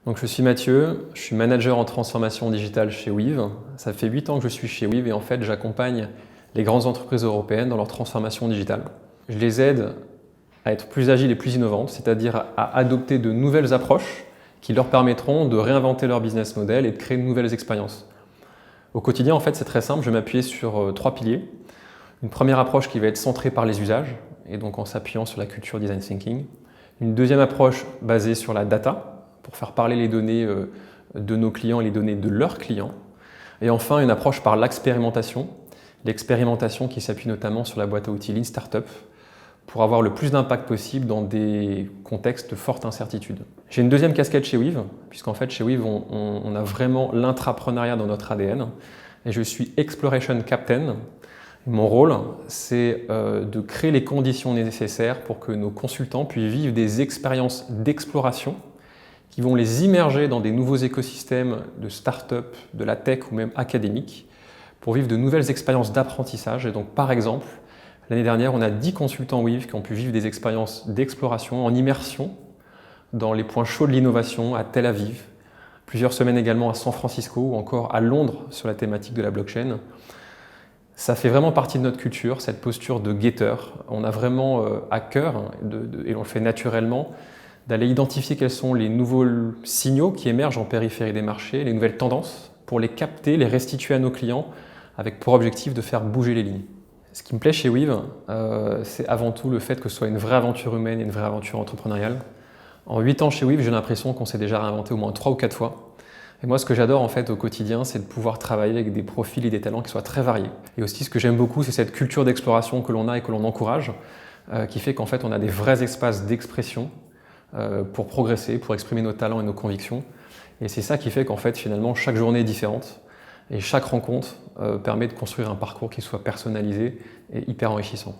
Donc je suis Mathieu, je suis manager en transformation digitale chez Weave. Ça fait 8 ans que je suis chez Weave et en fait j'accompagne les grandes entreprises européennes dans leur transformation digitale. Je les aide à être plus agiles et plus innovantes, c'est-à-dire à adopter de nouvelles approches qui leur permettront de réinventer leur business model et de créer de nouvelles expériences. Au quotidien, en fait, c'est très simple, je vais m'appuyer sur 3 piliers. Une première approche qui va être centrée par les usages, et donc en s'appuyant sur la culture design thinking. Une deuxième approche basée sur la data, pour faire parler les données de nos clients et les données de leurs clients. Et enfin, une approche par l'expérimentation qui s'appuie notamment sur la boîte à outils Lean Startup, pour avoir le plus d'impact possible dans des contextes de forte incertitude. J'ai une deuxième casquette chez Weave, puisqu'en fait chez Weave on a vraiment l'intrapreneuriat dans notre ADN, et je suis Exploration Captain. Mon rôle, c'est de créer les conditions nécessaires pour que nos consultants puissent vivre des expériences d'exploration qui vont les immerger dans des nouveaux écosystèmes de start-up, de la tech ou même académiques, pour vivre de nouvelles expériences d'apprentissage. Et donc par exemple, l'année dernière, on a 10 consultants Weave qui ont pu vivre des expériences d'exploration en immersion dans les points chauds de l'innovation à Tel Aviv, plusieurs semaines également à San Francisco ou encore à Londres sur la thématique de la blockchain. Ça fait vraiment partie de notre culture, cette posture de guetteur. On a vraiment à cœur, et on le fait naturellement, d'aller identifier quels sont les nouveaux signaux qui émergent en périphérie des marchés, les nouvelles tendances, pour les capter, les restituer à nos clients, avec pour objectif de faire bouger les lignes. Ce qui me plaît chez Weave, c'est avant tout le fait que ce soit une vraie aventure humaine et une vraie aventure entrepreneuriale. En 8 ans chez Weave, j'ai l'impression qu'on s'est déjà réinventé au moins 3 ou 4 fois. Et moi, ce que j'adore en fait au quotidien, c'est de pouvoir travailler avec des profils et des talents qui soient très variés. Et aussi, ce que j'aime beaucoup, c'est cette culture d'exploration que l'on a et que l'on encourage, qui fait qu'en fait, on a des vrais espaces d'expression pour progresser, pour exprimer nos talents et nos convictions. Et c'est ça qui fait qu'en fait, finalement, chaque journée est différente et chaque rencontre permet de construire un parcours qui soit personnalisé et hyper enrichissant.